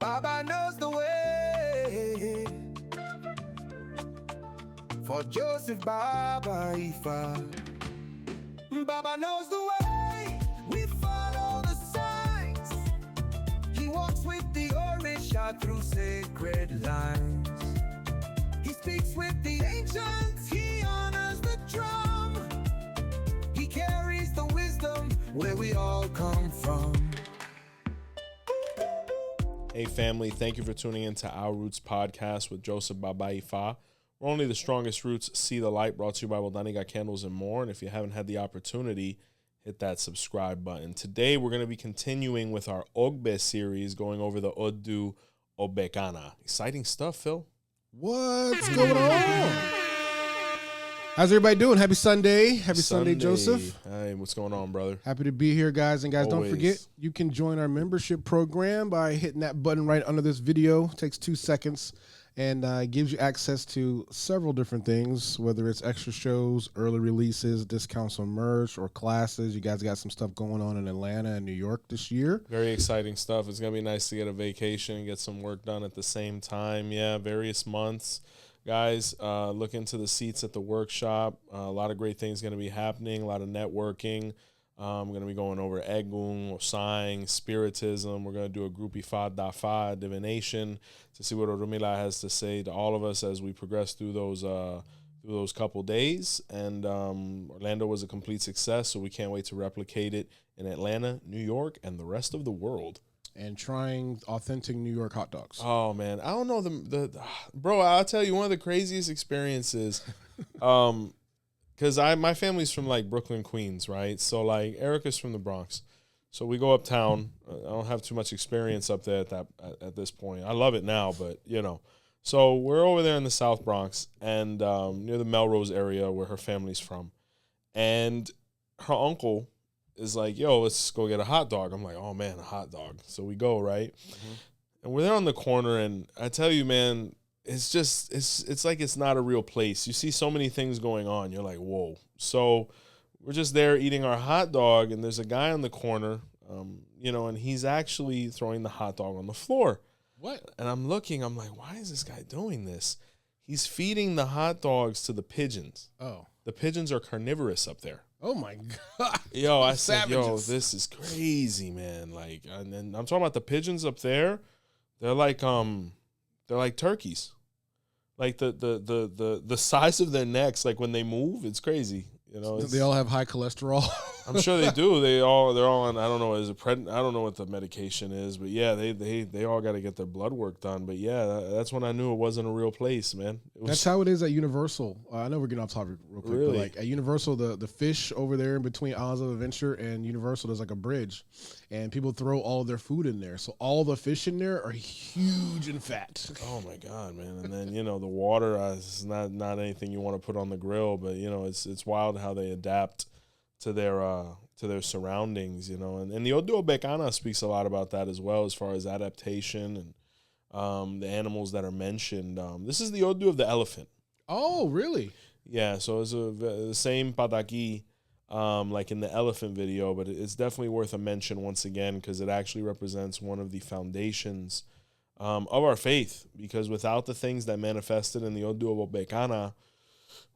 Baba knows the way. For Joseph Baba Ifa, Baba knows the way. We follow the signs. He walks with the 𝘃𝗶𝗱𝗏 through sacred lines. He speaks with the ancients. He honors the drum. He carries the wisdom where we all come from. Hey family, thank you for tuning into Our Roots podcast with Joseph Baba Ifa. We're only the strongest roots, see the light, brought to you by 𝗿𝗲𝗍 got candles and more. And if you haven't had the opportunity, hit that subscribe button. Today we're going to be continuing with our Ogbe series, going over the Odu Baba Ogbe Kana. Exciting stuff, Phil. What's going on? How's everybody doing? Happy Sunday. Happy Sunday, Joseph. Hey, what's going on, brother? Happy to be here, guys. And guys, Always. Don't forget, you can join our membership program by hitting that button right under this video. It takes 2 seconds and gives you access to several different things, whether it's extra shows, early releases, discounts on merch, or classes. You guys got some stuff going on in Atlanta and New York this year. Very exciting stuff. It's going to be nice to get a vacation and get some work done at the same time. Yeah, various months. Guys, look into the seats at the workshop. A lot of great things going to be happening, a lot of networking. I'm going to be going over Egun, Osang, Spiritism. We're going to do a 𝗃𝗶𝗱𝗏𝗏 divination to see what Orunmila has to say to all of us as we progress through those couple days. And Orlando was a complete success, so we can't wait to replicate it in Atlanta, New York, and the rest of the world. And trying authentic New York hot dogs. Oh man, I don't know bro. I'll tell you one of the craziest experiences, because my family's from like Brooklyn, Queens, right? So like Erica's from the Bronx, so we go uptown. I don't have too much experience up there at this point. I love it now, but you know, so we're over there in the South Bronx and near the Melrose area where her family's from, and her uncle is like, yo, let's go get a hot dog. I'm like, oh man, a hot dog. So we go, right? Mm-hmm. And we're there on the corner, and I tell you, man, it's just, it's like it's not a real place. You see so many things going on. You're like, whoa. So we're just there eating our hot dog, and there's a guy on the corner, and he's actually throwing the hot dog on the floor. What? And I'm looking, I'm like, why is this guy doing this? He's feeding the hot dogs to the pigeons. Oh. The pigeons are carnivorous up there. Oh my God. Yo, I said, yo, this is crazy, man. Like, and then I'm talking about the pigeons up there. They're like turkeys. Like the size of their necks, like when they move, it's crazy. You know, they all have high cholesterol. I'm sure they do. They're all on. I don't know. I don't know what the medication is, but yeah, they all got to get their blood work done. But yeah, that's when I knew it wasn't a real place, man. That's how it is at Universal. I know we're getting off topic real quick, really? But like at Universal, the fish over there in between Islands of Adventure and Universal, there's like a bridge, and people throw all their food in there. So all the fish in there are huge and fat. Oh my God, man! And then the water is not anything you want to put on the grill, but it's wild how they adapt to their surroundings, and the Odu Baba Ogbe Kana speaks a lot about that as well, as far as adaptation and the animals that are mentioned. This is the Odu of the elephant. Oh, really? Yeah, so it's the same 𝗃𝗏𝗏𝗏 like in the elephant video, but it's definitely worth a mention once again because it actually represents one of the foundations of our faith, because without the things that manifested in the Odu Baba Ogbe Kana,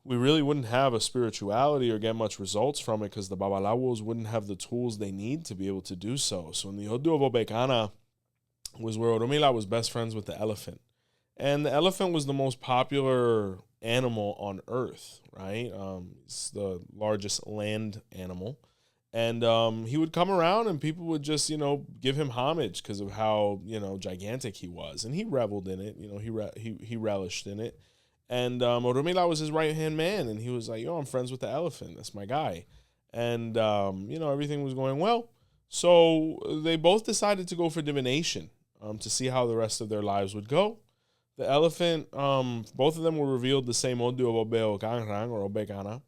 we really wouldn't have a spirituality or get much results from it, because the Babalawos wouldn't have the tools they need to be able to do so. So in the Odu Baba Ogbe Kana was where Orunmila was best friends with the elephant. And the elephant was the most popular animal on earth, right? It's the largest land animal. And he would come around and people would just, give him homage because of how, gigantic he was. And he reveled in it. He relished in it. And Orunmila was his right-hand man, and he was like, yo, I'm friends with the elephant. That's my guy. And, everything was going well. So they both decided to go for divination to see how the rest of their lives would go. The elephant, both of them were revealed the same Odu Baba Ogbe Kana.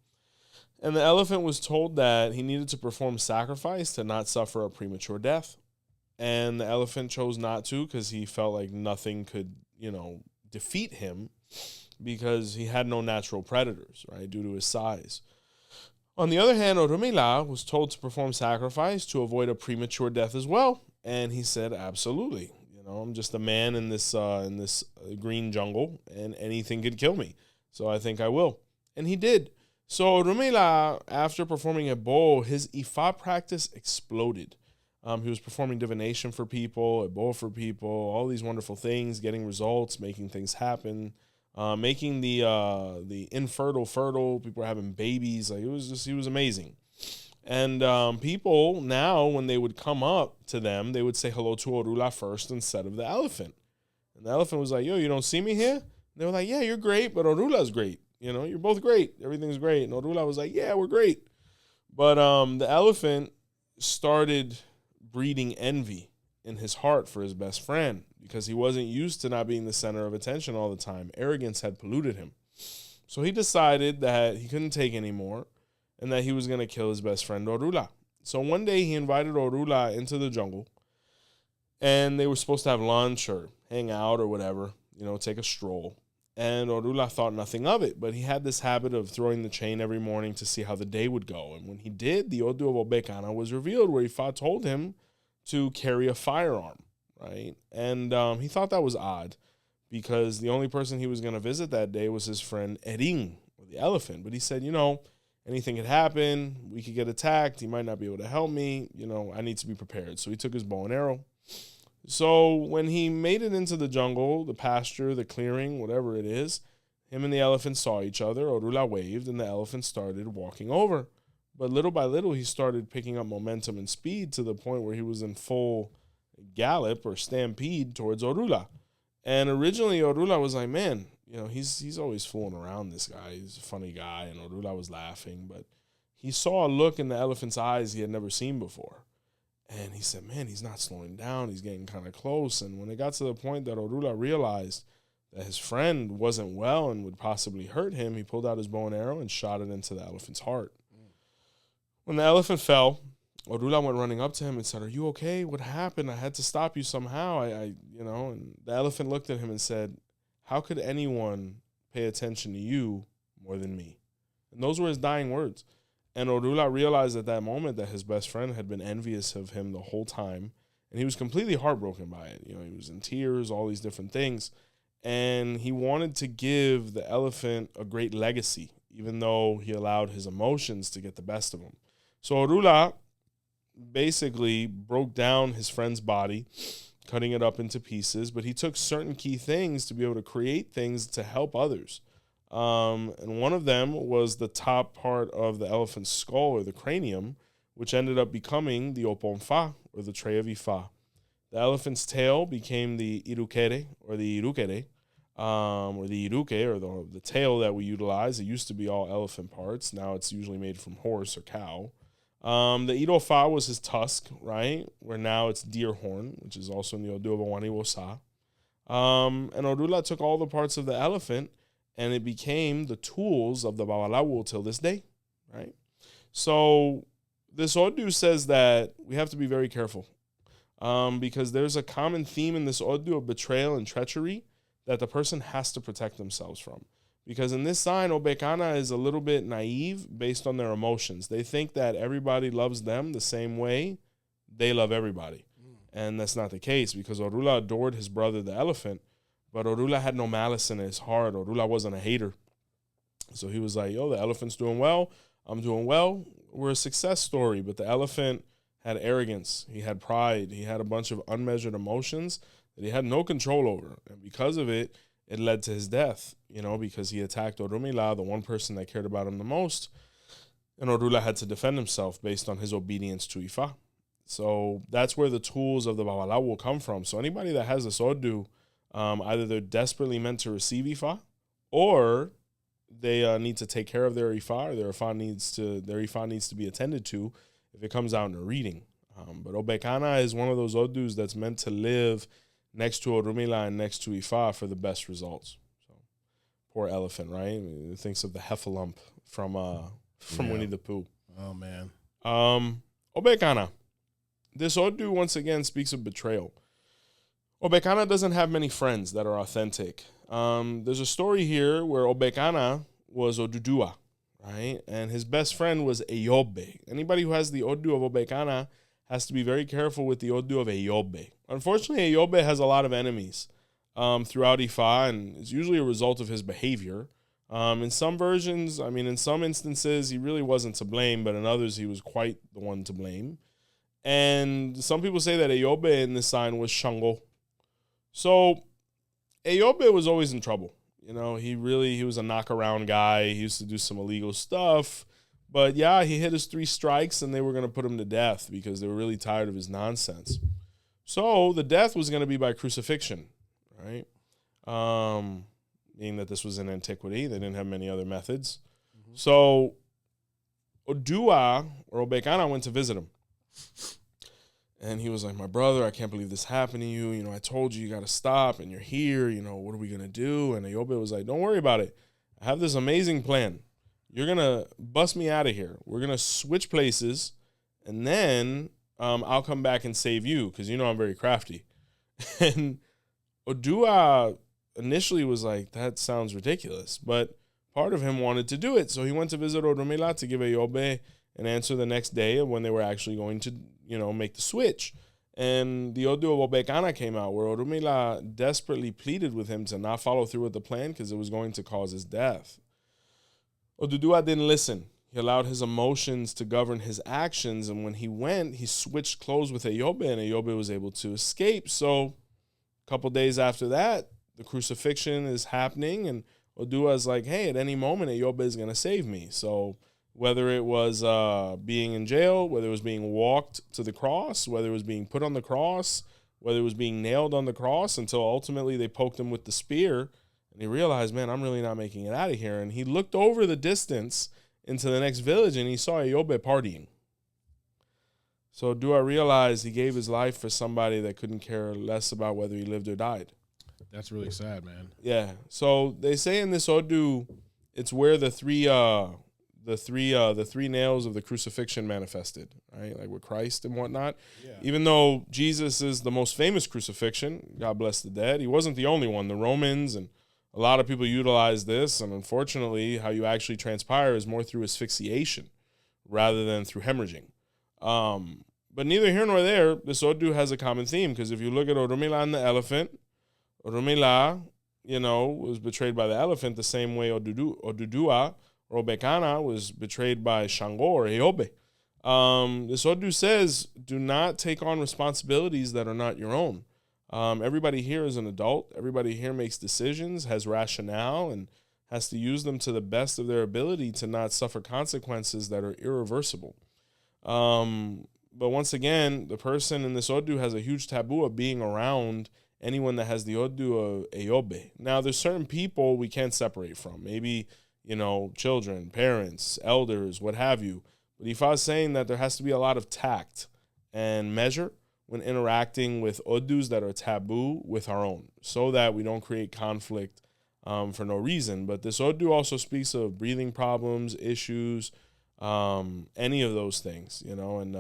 And the elephant was told that he needed to perform sacrifice to not suffer a premature death. And the elephant chose not to because he felt like nothing could, defeat him, because he had no natural predators, right, due to his size. On the other hand, Orunmila was told to perform sacrifice to avoid a premature death as well, and he said, absolutely. You know, I'm just a man in this green jungle, and anything could kill me. So I think I will. And he did. So Orunmila, after performing at Bo, his Ifa practice exploded. He was performing divination for people, at Bo for people, all these wonderful things, getting results, making things happen, making the infertile fertile. People were having babies. Like, he was amazing. And people now, when they would come up to them, they would say hello to Orunmila first instead of the elephant. And the elephant was like, yo, you don't see me here? And they were like, yeah, you're great, but Orunmila's great. You know, you're both great. Everything's great. And Orunmila was like, yeah, we're great. But the elephant started breeding envy in his heart for his best friend because he wasn't used to not being the center of attention all the time. Arrogance had polluted him. So he decided that he couldn't take anymore and that he was going to kill his best friend, Orunmila. So one day he invited Orunmila into the jungle, and they were supposed to have lunch or hang out or whatever, you know, take a stroll. And Orunmila thought nothing of it, but he had this habit of throwing the chain every morning to see how the day would go. And when he did, the Odu Baba Ogbe Kana was revealed, where Ifa told him to carry a firearm, right? And he thought that was odd because the only person he was going to visit that day was his friend Erin, or the elephant. But he said, you know, anything could happen. We could get attacked. He might not be able to help me. You know, I need to be prepared. So he took his bow and arrow. So when he made it into the jungle, the pasture, the clearing, whatever it is, him and the elephant saw each other. Orunmila waved, and the elephant started walking over. But little by little, he started picking up momentum and speed to the point where he was in full gallop or stampede towards Orunmila. And originally, Orunmila was like, man, you know, he's always fooling around, this guy. He's a funny guy, and Orunmila was laughing. But he saw a look in the elephant's eyes he had never seen before. And he said, man, he's not slowing down. He's getting kind of close. And when it got to the point that Orunmila realized that his friend wasn't well and would possibly hurt him, he pulled out his bow and arrow and shot it into the elephant's heart. When the elephant fell, Orunmila went running up to him and said, are you okay? What happened? I had to stop you somehow. You know, and the elephant looked at him and said, how could anyone pay attention to you more than me? And those were his dying words. And Orunmila realized at that moment that his best friend had been envious of him the whole time. And he was completely heartbroken by it. You know, he was in tears, all these different things. And he wanted to give the elephant a great legacy, even though he allowed his emotions to get the best of him. So Orunmila basically broke down his friend's body, cutting it up into pieces. But he took certain key things to be able to create things to help others. And one of them was the top part of the elephant's skull, or the cranium, which ended up becoming the 𝗃𝗶𝗃, or the tray of Ifa. The elephant's tail became the 𝘃𝗶𝗃𝗃, or the 𝘃𝗶𝗃𝗃, or the 𝘃𝗃, or the tail that we utilize. It used to be all elephant parts. Now it's usually made from horse or cow. The 𝘃𝗶𝗃𝗃 was his tusk, right? Where now it's deer horn, which is also in the Odu Baba Ogbe Kana. And Orunmila took all the parts of the elephant, and it became the tools of the Babalawo till this day, right? So this Odu says that we have to be very careful because there's a common theme in this Odu of betrayal and treachery that the person has to protect themselves from. Because in this sign, Ogbe Kana is a little bit naive based on their emotions. They think that everybody loves them the same way they love everybody. And that's not the case, because Orunmila adored his brother, the elephant, but Orunmila had no malice in his heart. Orunmila wasn't a hater. So he was like, yo, the elephant's doing well. I'm doing well. We're a success story. But the elephant had arrogance. He had pride. He had a bunch of unmeasured emotions that he had no control over. And because of it, it led to his death, you know, because he attacked Orunmila, the one person that cared about him the most. And Orunmila had to defend himself based on his obedience to Ifa. So that's where the tools of the Babalawo will come from. So anybody that has this Odu, either they're desperately meant to receive Ifa, or they need to take care of their Ifa, or their Ifa needs to be attended to if it comes out in a reading. But Ogbe Kana is one of those Odus that's meant to live next to Orunmila and next to Ifa for the best results. So poor elephant, right? I mean, it thinks of the 𝗃𝗶𝗃𝗃 from Winnie the Pooh. Oh man. Ogbe Kana. This Odu once again speaks of betrayal. Ogbe Kana doesn't have many friends that are authentic. There's a story here where Ogbe Kana was Oduduwa, right? And his best friend was 𝗃𝗶𝗱𝗃. Anybody who has the Odu of Ogbe Kana has to be very careful with the Odu of 𝗃𝗶𝗃𝗃. Unfortunately, 𝗃𝗶𝗱𝗏 has a lot of enemies throughout Ifa, and it's usually a result of his behavior. In some versions, I mean, in some instances, he really wasn't to blame, but in others, he was quite the one to blame. And some people say that 𝗃𝗶𝗱 in this sign was 𝗀𝗃. So 𝗃𝗃𝗱 was always in trouble. You know, he was a knock-around guy. He used to do some illegal stuff. But yeah, he hit his 3 strikes, and they were going to put him to death because they were really tired of his nonsense. So the death was going to be by crucifixion, right? Meaning that this was in antiquity. They didn't have many other methods. Mm-hmm. So Odua, or Ogbe Kana, went to visit him. And he was like, my brother, I can't believe this happened to you. You know, I told you got to stop, and you're here. You know, what are we going to do? And 𝗃𝗶𝗱 was like, don't worry about it. I have this amazing plan. You're going to bust me out of here. We're going to switch places, and then I'll come back and save you because you know I'm very crafty. And Odua initially was like, that sounds ridiculous. But part of him wanted to do it. So he went to visit Orunmila to give 𝗃𝗃𝗍 an answer the next day of when they were actually going to, you know, make the switch. And the Odu Baba Ogbe Kana came out where Orunmila desperately pleaded with him to not follow through with the plan because it was going to cause his death. Odudua didn't listen. He allowed his emotions to govern his actions, and when he went, he switched clothes with 𝗃𝗃𝗱, and 𝗃𝗃𝗱 was able to escape. So a couple days after that, the crucifixion is happening, and Odua is like, hey, at any moment, 𝗃𝗃𝗱 is going to save me. So whether it was being in jail, whether it was being walked to the cross, whether it was being put on the cross, whether it was being nailed on the cross, until ultimately they poked him with the spear, and he realized, man, I'm really not making it out of here. And he looked over the distance into the next village, and he saw 𝗃𝗃𝗱 partying. So Odua realized he gave his life for somebody that couldn't care less about whether he lived or died. That's really sad, man. Yeah. So they say in this Odu, it's where the three nails of the crucifixion manifested, right? Like with Christ and whatnot. Yeah. Even though Jesus is the most famous crucifixion, God bless the dead, he wasn't the only one. The Romans and a lot of people utilize this, and unfortunately, how you actually transpire is more through asphyxiation rather than through hemorrhaging. But neither here nor there, this Odu has a common theme, because if you look at Orunmila and the elephant, Orunmila, you know, was betrayed by the elephant the same way Odudua or Ogbe Kana was betrayed by 𝗀𝗃 or 𝗃𝗃𝗱. This Odu says, do not take on responsibilities that are not your own. Everybody here is an adult. Everybody here makes decisions, has rationale, and has to use them to the best of their ability to not suffer consequences that are irreversible. But once again, the person in this Odu has a huge taboo of being around anyone that has the Odu of 𝗃𝗃𝗱. Now, there's certain people we can't separate from. Maybe, you know, children, parents, elders, what have you. But Ifa is saying that there has to be a lot of tact and measure when interacting with Odus that are taboo with our own, so that we don't create conflict for no reason. But this Odu also speaks of breathing problems, issues, any of those things, you know, and,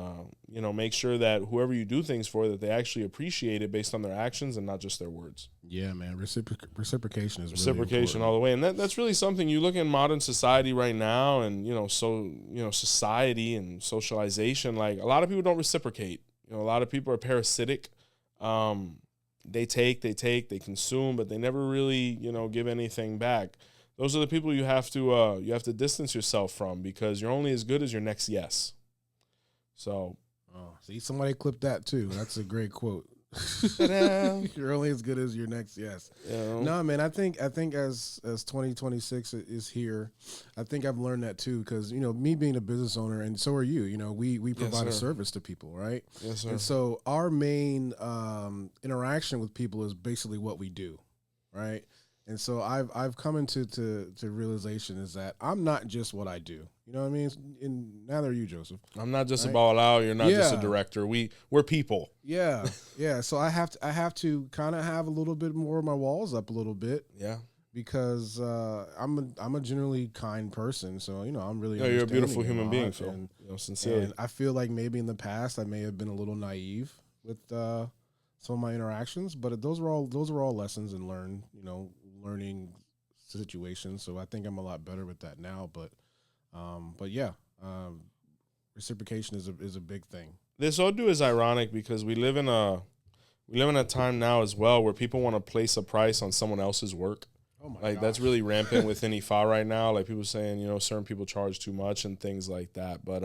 you know, make sure that whoever you do things for, that they actually appreciate it based on their actions and not just their words. Yeah, man. Reciprocation is reciprocation really all the way. And that's really something you look in modern society right now, and, you know, so, you know, society and socialization, like a lot of people don't reciprocate. You know, a lot of people are parasitic. They take, they consume, but they never really, you know, give anything back. Those are the people you have to distance yourself from, because you're only as good as your next yes. So, see, somebody clipped that too. That's a great quote. You're only as good as your next yes. Yeah. No, man, I think as 2026 is here, I think I've learned that too, because, you know, me being a business owner, and so are you, you know, we provide a service to people, right? Yes, sir. And so our main interaction with people is basically what we do, right? And so I've come into realization is that I'm not just what I do. You know what I mean? And neither are you, Joseph. I'm not just a ball out. You're not just a director. We're people. Yeah, yeah. So I have to kind of have a little bit more of my walls up a little bit. Yeah. Because I'm a generally kind person. So, you know, I'm really you're a beautiful human being, Phil. And, you know, sincerely. And I feel like maybe in the past I may have been a little naive with some of my interactions, but those are all lessons and learning situations. So I think I'm a lot better with that now. But yeah, reciprocation is a big thing. This Odu is ironic because we live in we live in a time now as well where people want to place a price on someone else's work. Oh my Like gosh. that's really rampant within Ifa right now. Like people saying, certain people charge too much and things like that. But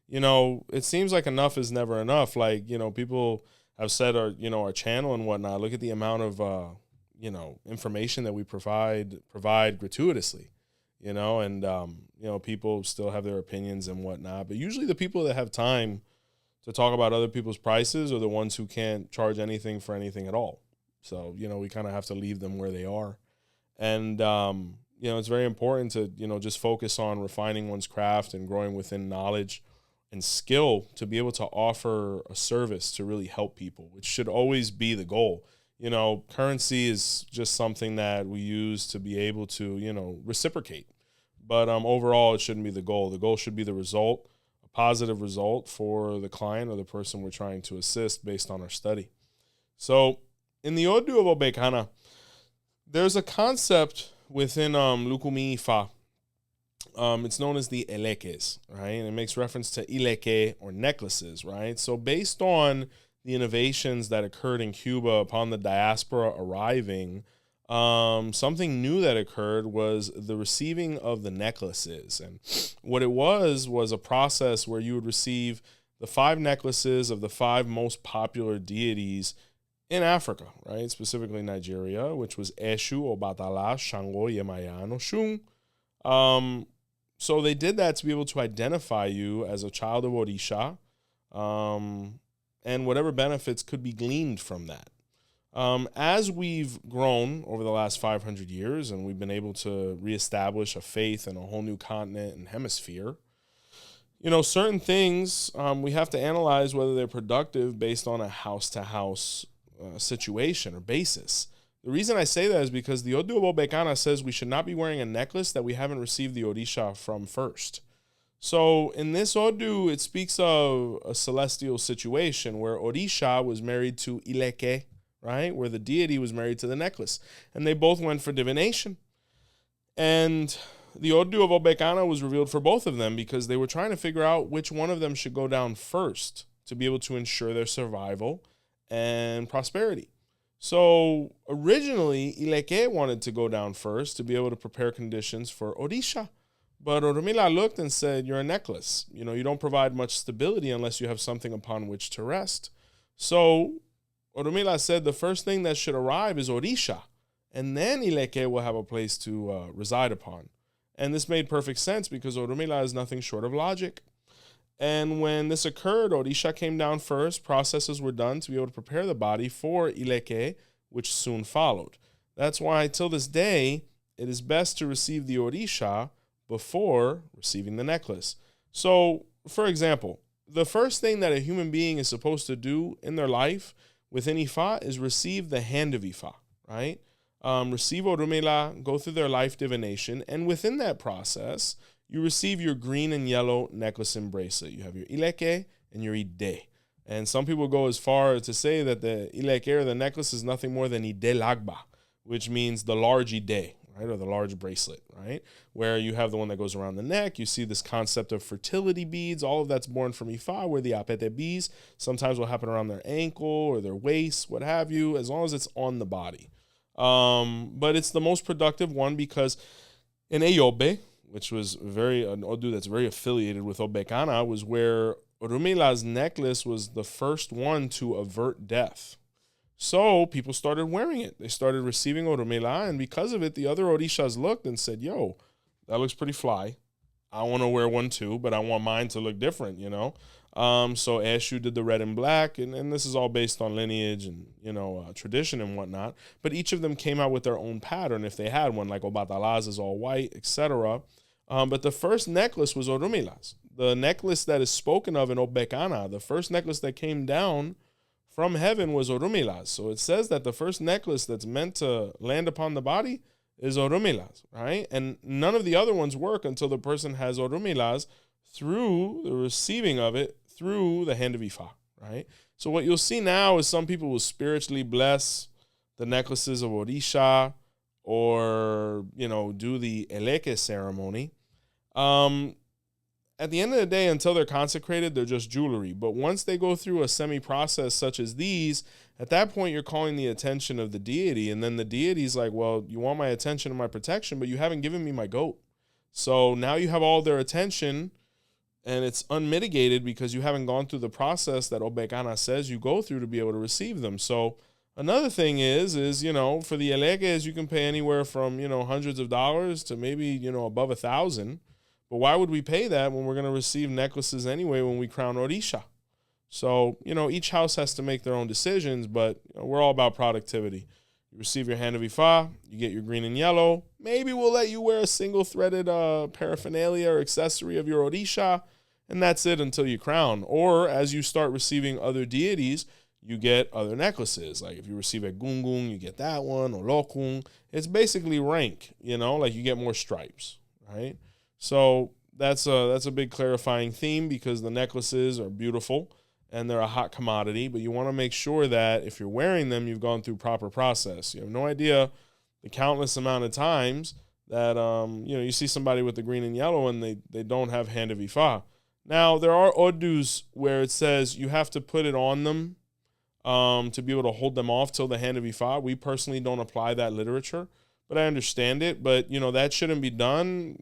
it seems like enough is never enough. Like, people have said our channel and whatnot. Look at the amount of information that we provide gratuitously, and people still have their opinions and whatnot. But usually the people that have time to talk about other people's prices are the ones who can't charge anything for anything at all. So, we kind of have to leave them where they are. And, it's very important to, just focus on refining one's craft and growing within knowledge and skill to be able to offer a service to really help people, which should always be the goal. Currency is just something that we use to be able to, reciprocate. But overall, it shouldn't be the goal. The goal should be the result, a positive result for the client or the person we're trying to assist based on our study. So in the Odu Baba Ogbe Kana, there's a concept within Lukumi Ifa. It's known as the Ilekes, right? And it makes reference to Ileke or necklaces, right? So based on the innovations that occurred in Cuba upon the diaspora arriving, something new that occurred was the receiving of the necklaces. And what it was a process where you would receive the 5 necklaces of the 5 most popular deities in Africa, right? Specifically Nigeria, which was Eshu, Obatala, Shango, Yemaya, Oshun. So they did that to be able to identify you as a child of Orisha, and whatever benefits could be gleaned from that. As we've grown over the last 500 years and we've been able to reestablish a faith in a whole new continent and hemisphere, certain things we have to analyze whether they're productive based on a house-to-house situation or basis. The reason I say that is because the Odu Baba Ogbe Kana says we should not be wearing a necklace that we haven't received the Orisha from first. So in this Odu, it speaks of a celestial situation where Orisha was married to Ileke, right? Where the deity was married to the necklace. And they both went for divination. And the Odu of Ogbe Kana was revealed for both of them because they were trying to figure out which one of them should go down first to be able to ensure their survival and prosperity. So originally, Ileke wanted to go down first to be able to prepare conditions for Orisha. But Orunmila looked and said, you're a necklace. You don't provide much stability unless you have something upon which to rest. So Orunmila said the first thing that should arrive is Orisha, and then Ileke will have a place to reside upon. And this made perfect sense because Orunmila is nothing short of logic. And when this occurred, Orisha came down first. Processes were done to be able to prepare the body for Ileke, which soon followed. That's why, till this day, it is best to receive the Orisha before receiving the necklace. So, for example, the first thing that a human being is supposed to do in their life within Ifa is receive the hand of Ifa, right? Receive Orunmila, go through their life divination, and within that process, you receive your green and yellow necklace and bracelet. You have your Ileke and your Ide. And some people go as far as to say that the Ileke or the necklace is nothing more than 𝗿𝗏𝗏, which means the large Ide, right, or the large bracelet, right, where you have the one that goes around the neck. You see this concept of fertility beads. All of that's born from Ifa, where the 𝗃𝗏𝗵𝗍 sometimes will happen around their ankle or their waist, what have you, as long as it's on the body. But it's the most productive one because in Eyobe, which was an Odu that's very affiliated with Ogbe Kana, was where Orunmila's necklace was the first one to avert death. So people started wearing it. They started receiving Orunmila, and because of it, the other Orishas looked and said, yo, that looks pretty fly. I want to wear one too, but I want mine to look different, So Eshu did the red and black, and this is all based on lineage and, tradition and whatnot. But each of them came out with their own pattern if they had one, like Obatala's is all white, etc. But the first necklace was Orunmila's. The necklace that is spoken of in Ogbe Kana, the first necklace that came down from heaven was Orunmila's. So it says that the first necklace that's meant to land upon the body is Orunmila's, right? And none of the other ones work until the person has Orunmila's through the receiving of it through the hand of Ifa, right? So what you'll see now is some people will spiritually bless the necklaces of Orisha or, do the Ileke ceremony. At the end of the day, until they're consecrated, they're just jewelry. But once they go through a semi-process such as these, At that point, you're calling the attention of the deity, and then the deity's like, well, you want my attention and my protection, but you haven't given me my goat. So now you have all their attention, and it's unmitigated because you haven't gone through the process that Ogbe Kana says you go through to be able to receive them. So another thing is, for the Ilekes, you can pay anywhere from, hundreds of dollars to maybe, above 1,000. But why would we pay that when we're going to receive necklaces anyway when we crown Orisha? So, each house has to make their own decisions, but we're all about productivity. You receive your hand of Ifa, you get your green and yellow. Maybe we'll let you wear a single-threaded paraphernalia or accessory of your Orisha, and that's it until you crown. Or as you start receiving other deities, you get other necklaces. Like if you receive a gungung, you get that one, or lokung. It's basically rank, like you get more stripes, right? So that's a big clarifying theme because the necklaces are beautiful and they're a hot commodity, but you want to make sure that if you're wearing them, you've gone through proper process. You have no idea the countless amount of times that, you see somebody with the green and yellow and they don't have hand of Ifa. Now, there are odus where it says you have to put it on them to be able to hold them off till the hand of Ifa. We personally don't apply that literature, but I understand it. But, that shouldn't be done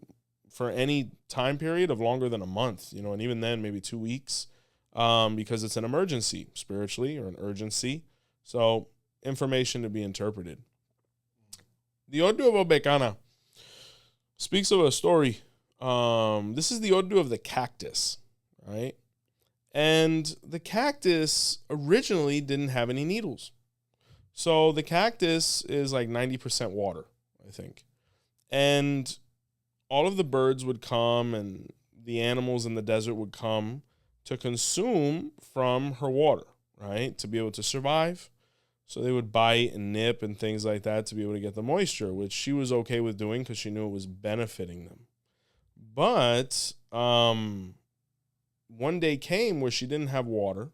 for any time period of longer than a month, and even then maybe 2 weeks. Because it's an emergency spiritually or an urgency. So information to be interpreted. The Odu of Ogbe Kana speaks of a story. This is the Odu of the cactus, right? And the cactus originally didn't have any needles. So the cactus is like 90% water, I think. And all of the birds would come and the animals in the desert would come to consume from her water, right? To be able to survive. So they would bite and nip and things like that to be able to get the moisture, which she was okay with doing because she knew it was benefiting them. But one day came where she didn't have water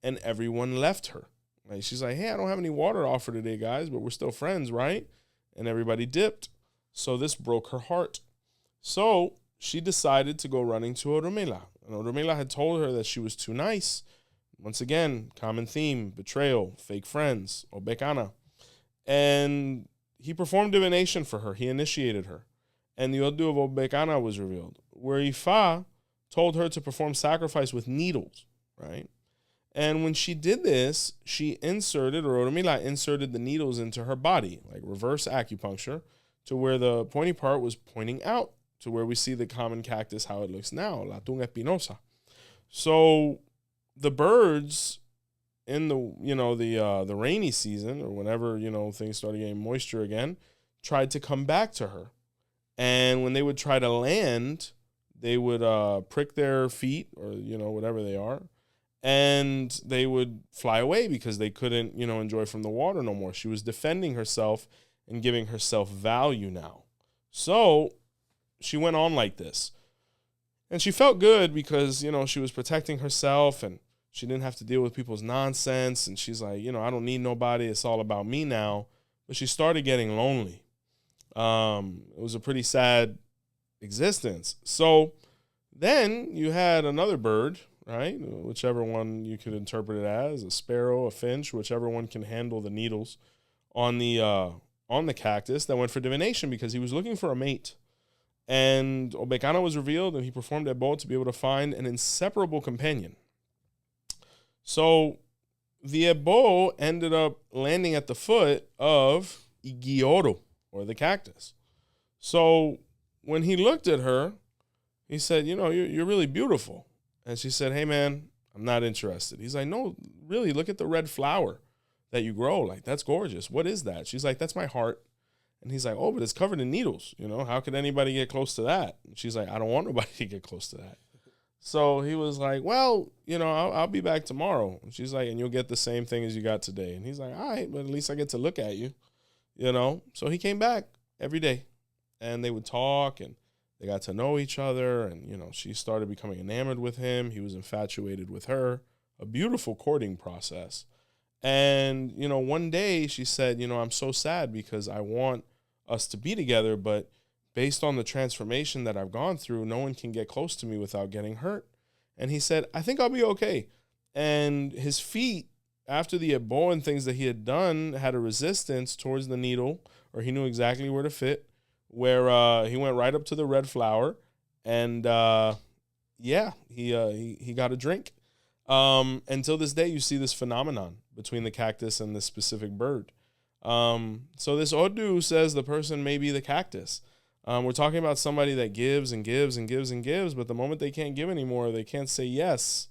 and everyone left her. Right? She's like, hey, I don't have any water to offer today, guys, but we're still friends, right? And everybody dipped. So this broke her heart. So she decided to go running to Orunmila. And Orunmila had told her that she was too nice. Once again, common theme, betrayal, fake friends, Ogbe Kana. And he performed divination for her. He initiated her. And the Odu of Ogbe Kana was revealed, where Ifa told her to perform sacrifice with needles, right? And when she did this, she inserted, or Orunmila inserted the needles into her body, like reverse acupuncture, to where the pointy part was pointing out, to where we see the common cactus, how it looks now, la tunga espinosa. So the birds in the rainy season, or whenever, things started getting moisture again, tried to come back to her. And when they would try to land, they would prick their feet or, whatever they are, and they would fly away because they couldn't, enjoy from the water no more. She was defending herself and giving herself value now. So she went on like this. And she felt good because, she was protecting herself and she didn't have to deal with people's nonsense. And she's like, I don't need nobody. It's all about me now. But she started getting lonely. It was a pretty sad existence. So then you had another bird, right? Whichever one you could interpret it as, a sparrow, a finch, whichever one can handle the needles on the cactus, that went for divination because he was looking for a mate. And Ogbe Kana was revealed, and he performed 𝗵𝗶𝗍 to be able to find an inseparable companion. So the 𝗵𝗶𝗍 ended up landing at the foot of 𝗃𝗍𝗍, or the cactus. So when he looked at her, he said, you're really beautiful. And she said, hey, man, I'm not interested. He's like, no, really, look at the red flower that you grow. Like, that's gorgeous. What is that? She's like, that's my heart. And he's like, oh, but it's covered in needles. How could anybody get close to that? And she's like, I don't want nobody to get close to that. So he was like, well, I'll be back tomorrow. And she's like, and you'll get the same thing as you got today. And he's like, all right, but at least I get to look at you, So he came back every day and they would talk and they got to know each other. And, she started becoming enamored with him. He was infatuated with her. A beautiful courting process. And, one day she said, I'm so sad because I want us to be together, but based on the transformation that I've gone through, no one can get close to me without getting hurt. And he said, I think I'll be okay. And his feet after the ebo and things that he had done had a resistance towards the needle, or he knew exactly where to fit, where he went right up to the red flower, and he got a drink. Until this day, you see this phenomenon between the cactus and this specific bird. So this Odu says the person may be the cactus. We're talking about somebody that gives and gives and gives and gives, but the moment they can't give anymore, they can't say yes,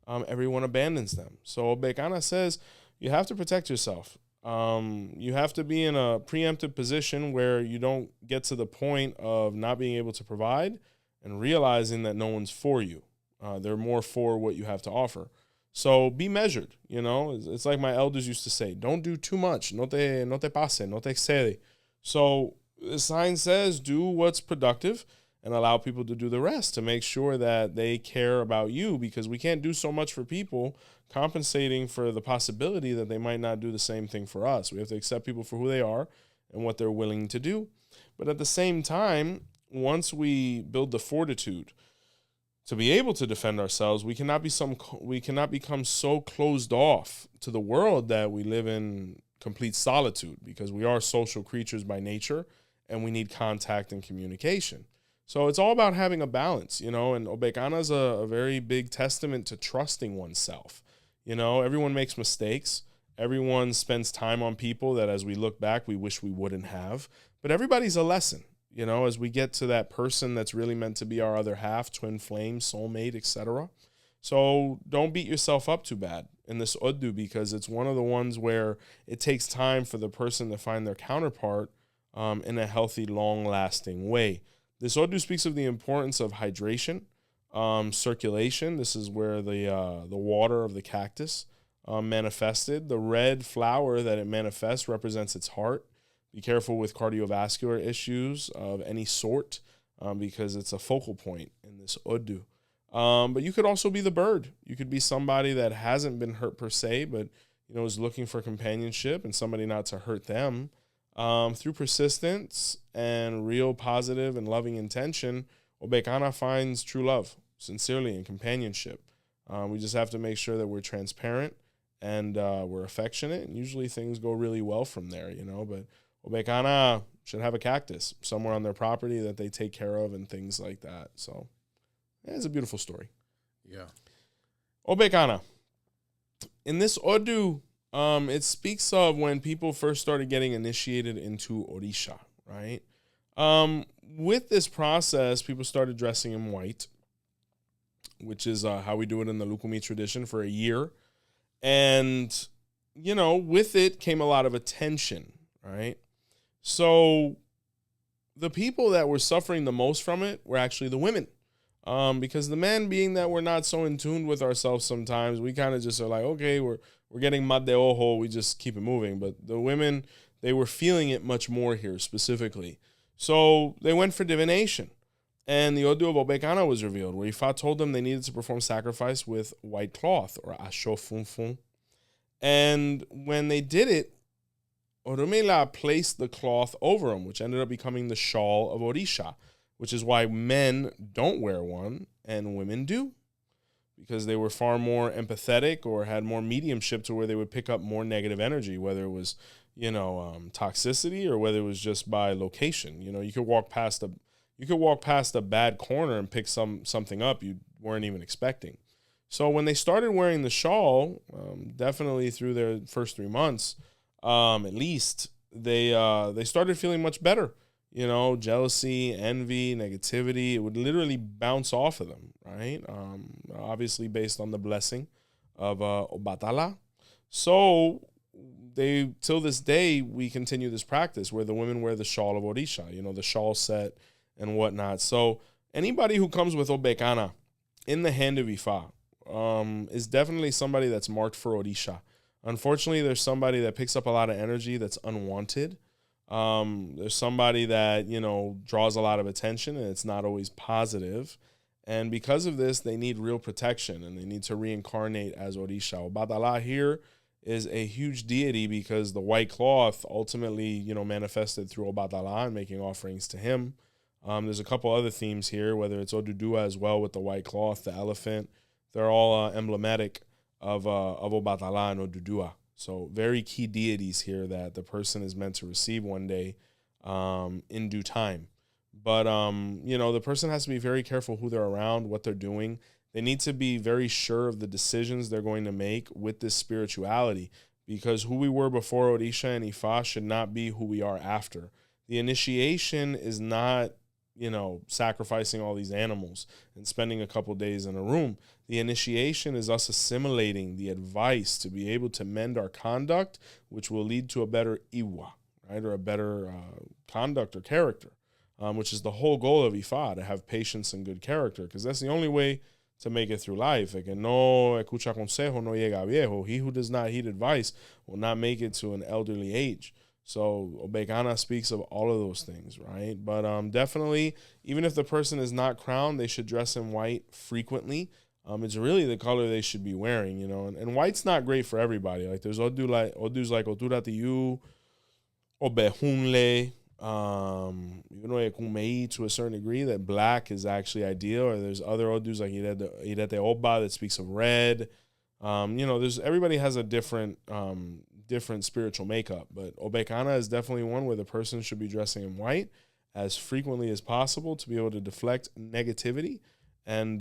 everyone abandons them. So Ogbe Kana says you have to protect yourself. You have to be in a preemptive position where you don't get to the point of not being able to provide and realizing that no one's for you. They're more for what you have to offer. So be measured, you know. It's like my elders used to say, don't do too much. 𝘃𝗶𝗱𝗏. So the sign says do what's productive and allow people to do the rest to make sure that they care about you, because we can't do so much for people compensating for the possibility that they might not do the same thing for us. We have to accept people for who they are and what they're willing to do. But at the same time, once we build the fortitude to be able to defend ourselves, we cannot become so closed off to the world that we live in complete solitude, because we are social creatures by nature and we need contact and communication. So it's all about having a balance, you know, and Ogbe Kana is a very big testament to trusting oneself. You know, everyone makes mistakes. Everyone spends time on people that as we look back, we wish we wouldn't have. But everybody's a lesson, you know, as we get to that person that's really meant to be our other half, twin flame, soulmate, etc. So don't beat yourself up too bad in this Odu, because it's one of the ones where it takes time for the person to find their counterpart in a healthy, long-lasting way. This Odu speaks of the importance of hydration, circulation. This is where the water of the cactus manifested. The red flower that it manifests represents its heart. Be careful with cardiovascular issues of any sort, because it's a focal point in this Odu. But you could also be the bird. You could be somebody that hasn't been hurt per se, but you know is looking for companionship and somebody not to hurt them. Through persistence and real positive and loving intention, Ogbe Kana finds true love, sincerely, and companionship. We just have to make sure that we're transparent and we're affectionate, and usually things go really well from there, you know. But Ogbe Kana should have a cactus somewhere on their property that they take care of and things like that. So yeah, it's a beautiful story. Yeah. Ogbe Kana. In this Odu, it speaks of when people first started getting initiated into Orisha, right? With this process, people started dressing in white, which is how we do it in the Lukumi tradition, for a year. And, you know, with it came a lot of attention, right? So the people that were suffering the most from it were actually the women. Because the men, being that we're not so in tune with ourselves sometimes, we kind of just are like, okay, we're getting 𝗃𝗏𝗶𝗏, we just keep it moving. But the women, they were feeling it much more here specifically. So they went for divination. And the Odu of Ogbe Kana was revealed, where Ifa told them they needed to perform sacrifice with white cloth, or asho funfun. And when they did it, Orunmila placed the cloth over them, which ended up becoming the shawl of Orisha, which is why men don't wear one and women do, because they were far more empathetic or had more mediumship to where they would pick up more negative energy, whether it was, you know, toxicity or whether it was just by location. You know, you could walk past a bad corner and pick something up you weren't even expecting. So when they started wearing the shawl, definitely through their first 3 months, at least, they started feeling much better. You know, jealousy, envy, negativity, it would literally bounce off of them, right? Obviously based on the blessing of Obatala. So they, till this day, we continue this practice where the women wear the shawl of Orisha, you know, the shawl set and whatnot. So anybody who comes with Ogbe Kana in the hand of Ifa is definitely somebody that's marked for Orisha. Unfortunately, there's somebody that picks up a lot of energy that's unwanted. There's somebody that, you know, draws a lot of attention and it's not always positive. And because of this, they need real protection and they need to reincarnate as Orisha. Obatala here is a huge deity because the white cloth ultimately, you know, manifested through Obatala and making offerings to him. There's a couple other themes here, whether it's Oduduwa as well with the white cloth, the elephant. They're all emblematic of Obatala and Odudua. So very key deities here that the person is meant to receive one day in due time. But, the person has to be very careful who they're around, what they're doing. They need to be very sure of the decisions they're going to make with this spirituality, because who we were before Orisha and Ifa should not be who we are after. The initiation is not, sacrificing all these animals and spending a couple days in a room. The initiation is us assimilating the advice to be able to mend our conduct, which will lead to a better iwa, right, or a better conduct or character, which is the whole goal of Ifa, to have patience and good character, because that's the only way to make it through life. Like, no 𝘃𝗶𝗱𝗏 no 𝘃𝗶𝗱𝗏. He who does not heed advice will not make it to an elderly age. So Ogbe Kana speaks of all of those things, right? But definitely, even if the person is not crowned, they should dress in white frequently. It's really the color they should be wearing, And white's not great for everybody. Like, there's Odus like 𝗃𝗶𝗱𝗏, 𝗿𝗶𝗸𝗏𝗏, even though 𝘃𝗶𝗱𝗏𝗏 to a certain degree, that black is actually ideal. Or there's other Odus like 𝗃𝗶𝗱𝗏𝗏 that speaks of red. There's everybody has a different spiritual makeup, but Ogbe Kana is definitely one where the person should be dressing in white as frequently as possible to be able to deflect negativity and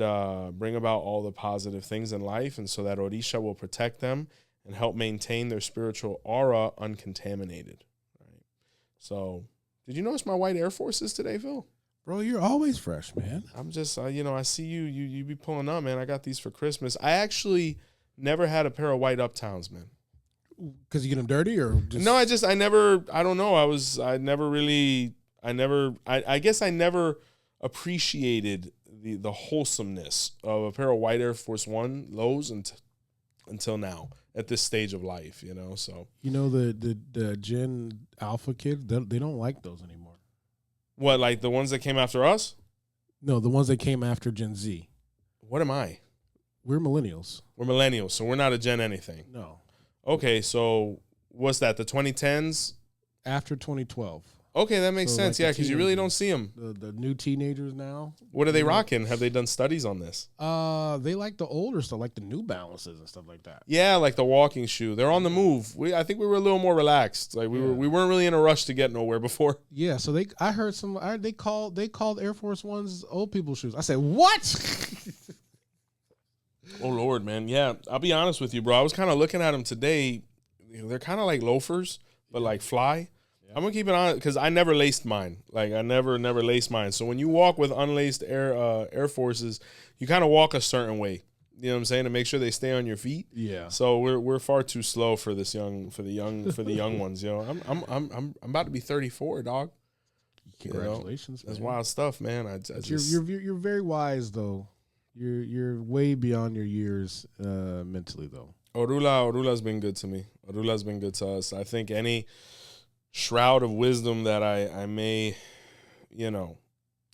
bring about all the positive things in life, and so that Orisha will protect them and help maintain their spiritual aura uncontaminated. Right. So, did you notice my white Air Forces today, Phil? Bro, you're always fresh, man. I'm just, I see you be pulling up, man. I got these for Christmas. I actually never had a pair of white Uptowns, man. Because you get them dirty, or just... No, I don't know. I guess I never appreciated the wholesomeness of a pair of white Air Force One lows until now at this stage of life, so. The Gen Alpha kids, they don't like those anymore. What, like the ones that came after us? No, the ones that came after Gen Z. What am I? We're millennials. We're millennials, so we're not a Gen anything. No. Okay, so what's that, the 2010s? After 2012. Okay, that makes sense. Like, yeah, because you really don't see them. The new teenagers now. What are they rocking? Have they done studies on this? They like the older stuff, like the New Balances and stuff like that. Yeah, like the walking shoe. They're on the move. I think we were a little more relaxed. Like we weren't really in a rush to get nowhere before. Yeah, so I heard they called Air Force Ones old people shoes. I said, what? Oh Lord, man. Yeah, I'll be honest with you, bro. I was kind of looking at them today. They're kind of like loafers, but like fly. Yeah. I'm gonna keep it on because I never laced mine. Like I never laced mine. So when you walk with unlaced Air Forces, you kind of walk a certain way. You know what I'm saying, to make sure they stay on your feet. Yeah. So we're far too slow for the young ones. I'm about to be 34, dog. Congratulations. That's wild stuff, man. You're very wise though. You're way beyond your years mentally though. Orula's been good to me. Orula's been good to us. I think any shroud of wisdom that I may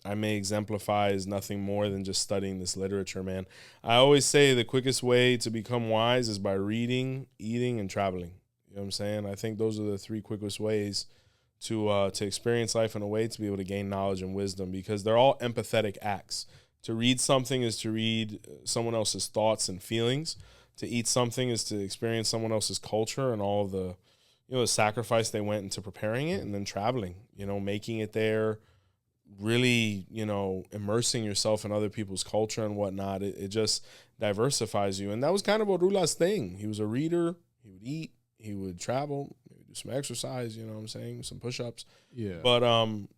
exemplify is nothing more than just studying this literature, man. I always say the quickest way to become wise is by reading, eating, and traveling. You know what I'm saying? I think those are the three quickest ways to experience life in a way to be able to gain knowledge and wisdom, because they're all empathetic acts. To read something is to read someone else's thoughts and feelings. To eat something is to experience someone else's culture and all the, the sacrifice they went into preparing it. And then traveling, making it there, really, immersing yourself in other people's culture and whatnot. It just diversifies you. And that was kind of Orula's thing. He was a reader. He would eat. He would travel. Some exercise, you know what I'm saying, some push-ups. Yeah. But,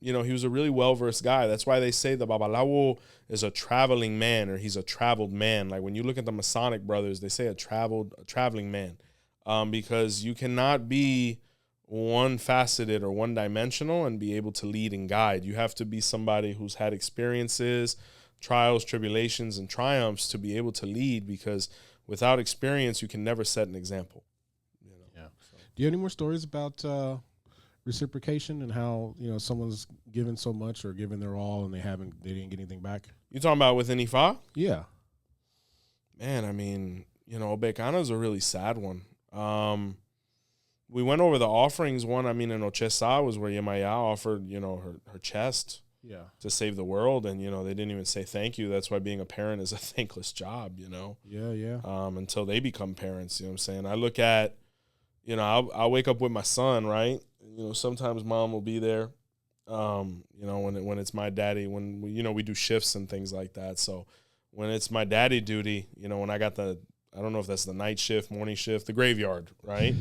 he was a really well-versed guy. That's why they say the Babalawo is a traveling man, or he's a traveled man. Like when you look at the Masonic brothers, they say a traveling man, because you cannot be one-faceted or one-dimensional and be able to lead and guide. You have to be somebody who's had experiences, trials, tribulations, and triumphs to be able to lead, because without experience, you can never set an example. Do you have any more stories about reciprocation and how someone's given so much or given their all and they didn't get anything back? You talking about within Ifa? Yeah. Man, I mean, Ogbe Kana is a really sad one. We went over the offerings one. I mean, in 𝘃𝗶𝗱𝗏 was where Yemaya offered, her chest. to save the world. And, they didn't even say thank you. That's why being a parent is a thankless job, until they become parents, you know what I'm saying? I look at, I'll wake up with my son, right? Sometimes mom will be there, when it's my daddy, when we do shifts and things like that. So when it's my daddy duty, when I got I don't know if that's the night shift, morning shift, the graveyard, right?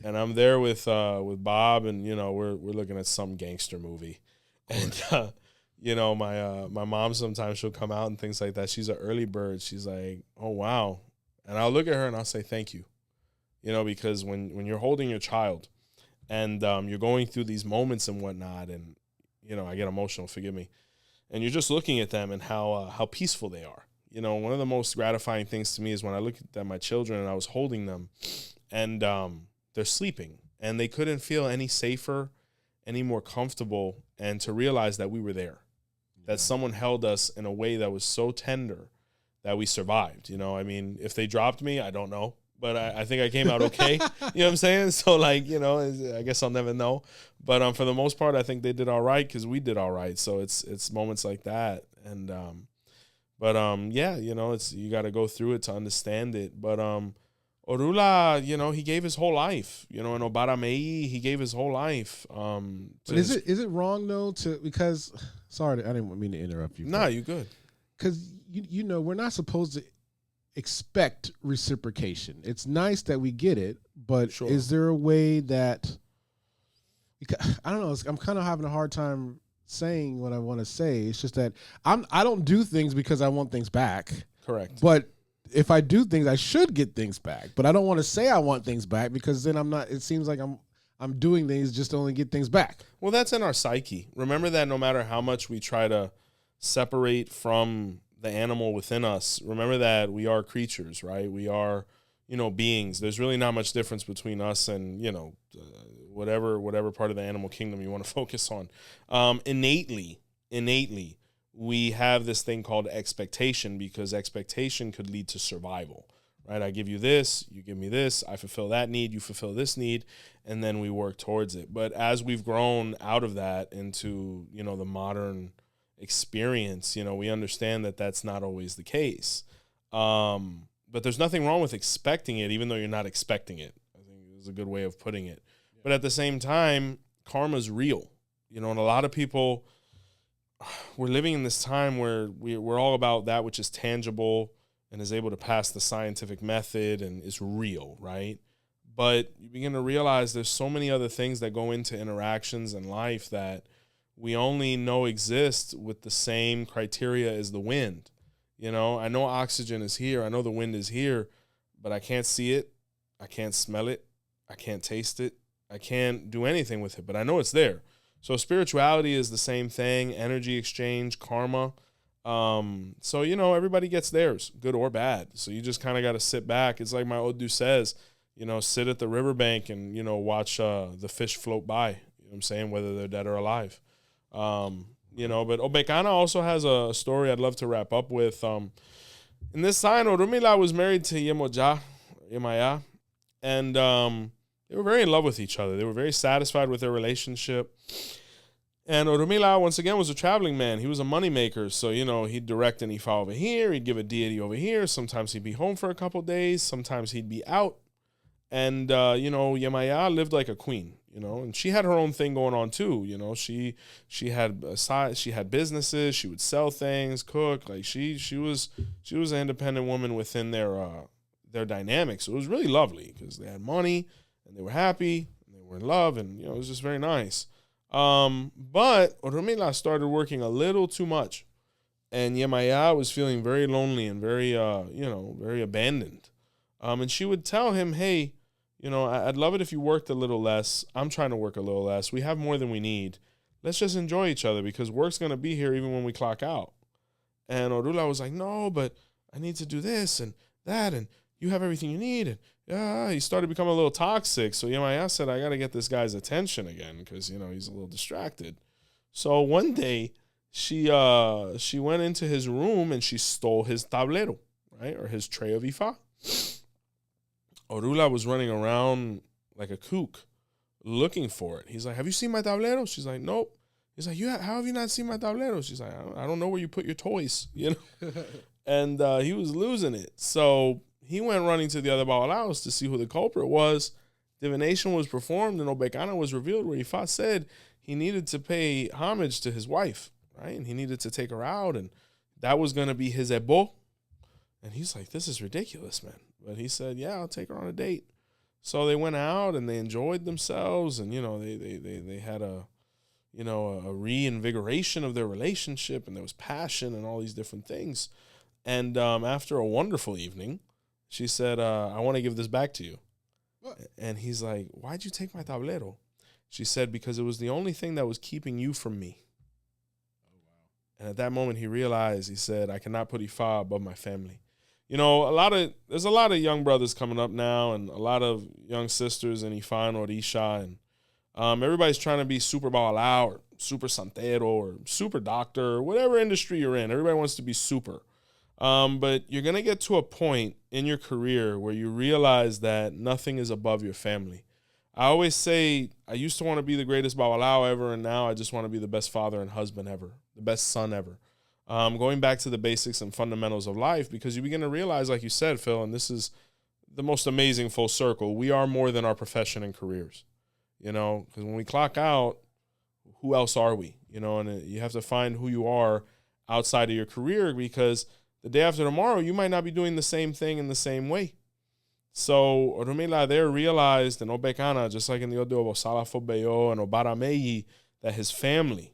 And I'm there with Bob, and we're looking at some gangster movie, and my mom sometimes she'll come out and things like that. She's an early bird. She's like, oh wow, and I'll look at her and I'll say thank you, because when you're holding your child, and you're going through these moments and whatnot, and I get emotional, forgive me, and you're just looking at them and how peaceful they are. One of the most gratifying things to me is when I look at my children and I was holding them, and they're sleeping, and they couldn't feel any safer, any more comfortable, and to realize that we were there, that someone held us in a way that was so tender that we survived. I mean, if they dropped me, I don't know, but I think I came out okay. You know what I'm saying? So I guess I'll never know. But for the most part, I think they did all right because we did all right. So it's moments like that, and it's you got to go through it to understand it. But Orunmila, he gave his whole life. In 𝗿𝗶𝗸𝗶𝗍, he gave his whole life. But is it wrong though because sorry, I didn't mean to interrupt you. Nah, you good. Because we're not supposed to expect reciprocation. It's nice that we get it, but Sure. Is there a way that I don't know? I'm kind of having a hard time saying what I want to say. It's just that I don't do things because I want things back. Correct. But if I do things, I should get things back. But I don't want to say I want things back because then I'm not. It seems like I'm doing things just to only get things back. Well, that's in our psyche. Remember that no matter how much we try to separate from the animal within us, remember that we are creatures, right? We are, beings. There's really not much difference between us and, whatever part of the animal kingdom you want to focus on. Innately, we have this thing called expectation, because expectation could lead to survival, right? I give you this, you give me this, I fulfill that need, you fulfill this need, and then we work towards it. But as we've grown out of that into, the modern experience, we understand that that's not always the case. But there's nothing wrong with expecting it, even though you're not expecting it. I think is a good way of putting it. Yeah. But at the same time, karma's real, and a lot of people, we're living in this time where we're all about that which is tangible and is able to pass the scientific method and is real, right? But you begin to realize there's so many other things that go into interactions in life that we only know exist with the same criteria as the wind. I know oxygen is here. I know the wind is here, but I can't see it. I can't smell it. I can't taste it. I can't do anything with it, but I know it's there. So spirituality is the same thing, energy exchange, karma. So, everybody gets theirs, good or bad. So you just kind of got to sit back. It's like my Odu says, sit at the riverbank and, watch the fish float by. You know what I'm saying? Whether they're dead or alive. But Ogbe Kana also has a story I'd love to wrap up with. In this sign, Orunmila was married to 𝗃𝗵𝗋, and they were very in love with each other. They were very satisfied with their relationship. And Orunmila, once again, was a traveling man. He was a moneymaker. So, he'd direct an Ifa over here. He'd give a deity over here. Sometimes he'd be home for a couple of days. Sometimes he'd be out. And, 𝗃𝗵𝗋 lived like a queen, and she had her own thing going on too. She had businesses. She would sell things, cook. Like she was an independent woman within their dynamics. So it was really lovely because they had money and they were happy and they were in love, and, it was just very nice. But Orunmila started working a little too much, and 𝗃𝗵𝗋 was feeling very lonely and very, very abandoned. And she would tell him, hey, I'd love it if you worked a little less. I'm trying to work a little less. We have more than we need. Let's just enjoy each other because work's going to be here even when we clock out. And Orunmila was like, no, but I need to do this and that, and you have everything you need. And he started becoming a little toxic. So 𝗃𝗵𝗋 said, I got to get this guy's attention again because, he's a little distracted. So one day she went into his room and she stole his tablero, right, or his tray of Ifa. Orunmila was running around like a kook looking for it. He's like, have you seen my tablero? She's like, nope. He's like, how have you not seen my tablero? She's like, I don't know where you put your toys, you know? And he was losing it. So he went running to the other 𝗹𝗶𝗸𝗲 to see who the culprit was. Divination was performed, and Ogbe Kana was revealed, where Ifa said he needed to pay homage to his wife, right? And he needed to take her out, and that was going to be his 𝗵𝗶𝗸𝗲. And he's like, this is ridiculous, man. But he said, yeah, I'll take her on a date. So they went out, and they enjoyed themselves, and, you know, they had a reinvigoration of their relationship, and there was passion and all these different things. And after a wonderful evening, she said, I want to give this back to you. What? And he's like, why'd you take my tablero? She said, because it was the only thing that was keeping you from me. Oh, wow. And at that moment, he realized, he said, I cannot put Ifa above my family. You know, there's a lot of young brothers coming up now, and a lot of young sisters in Ifa and 𝗿𝗲𝗃, and everybody's trying to be super 𝗵𝗸𝗍 or super santero or super doctor or whatever industry you're in. Everybody wants to be super. But you're going to get to a point in your career where you realize that nothing is above your family. I always say, I used to want to be the greatest 𝗵𝗸𝗍 ever, and now I just want to be the best father and husband ever, the best son ever. Going back to the basics and fundamentals of life, because you begin to realize, like you said, Phil, and this is the most amazing full circle, we are more than our profession and careers. You know, because when we clock out, who else are we? You know, and you have to find who you are outside of your career, because the day after tomorrow, you might not be doing the same thing in the same way. So Orunmila there realized in Ogbe Kana, just like in the Odu Baba Ogbe Kana and 𝗹𝗶𝗸𝗲, that his family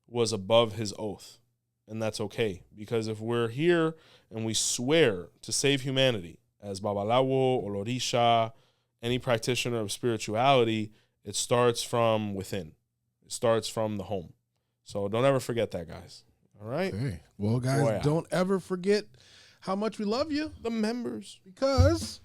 was above his oath. And that's okay. Because if we're here and we swear to save humanity as Babalawo or Orisha, any practitioner of spirituality, it starts from within. It starts from the home. So don't ever forget that, guys. All right? Okay. Well, guys, don't ever forget how much we love you. The members. Because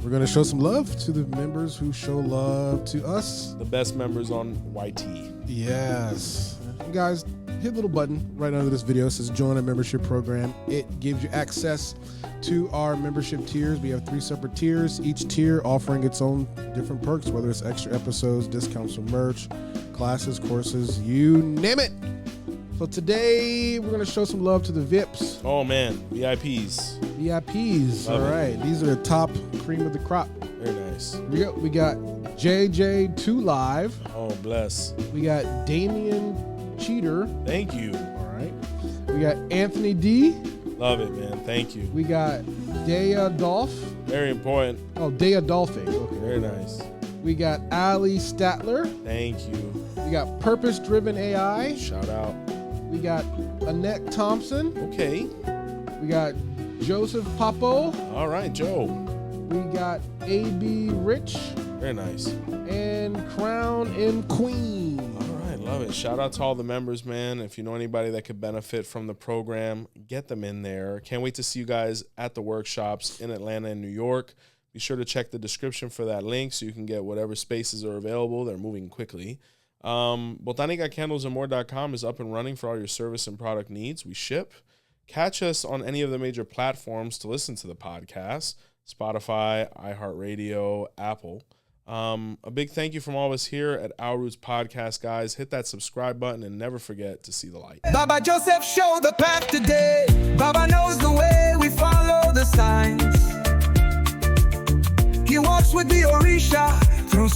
we're going to show some love to the members who show love to us. The best members on YT. Yes. And guys, hit the little button right under this video. It says join our membership program. It gives you access to our membership tiers. We have 3 separate tiers, each tier offering its own different perks, whether it's extra episodes, discounts for merch, classes, courses, you name it. So today we're going to show some love to the VIPs. Oh man, VIPs. VIPs. All right. These are the top cream of the crop. Very nice. We got JJ2 Live. Oh, bless. We got Damien Cheater. Thank you. All right. We got Anthony D. Love it, man. Thank you. We got 𝗍𝗶𝗹𝗁. Very important. Oh, 𝗍𝗶𝗹𝗁. Okay. Very nice. We got Ali Statler. Thank you. We got Purpose Driven AI. Shout out. We got Annette Thompson. Okay. We got Joseph Papo. All right, Joe. We got AB Rich. Very nice. And Crown and Queen. All right, love it. Shout out to all the members, man. If you know anybody that could benefit from the program, get them in there. Can't wait to see you guys at the workshops in Atlanta and New York. Be sure to check the description for that link so you can get whatever spaces are available. They're moving quickly. botanicacandlesandmore.com is up and running for all your service and product needs. We ship. Catch us on any of the major platforms to listen to the podcast: Spotify, iHeartRadio, Apple. A big thank you from all of us here at Our Roots Podcast, guys. Hit that subscribe button and never forget to see the light. Baba Joseph showed the path today. Baba knows the way, we follow the signs. He walks with the 𝗿𝗏𝗃 through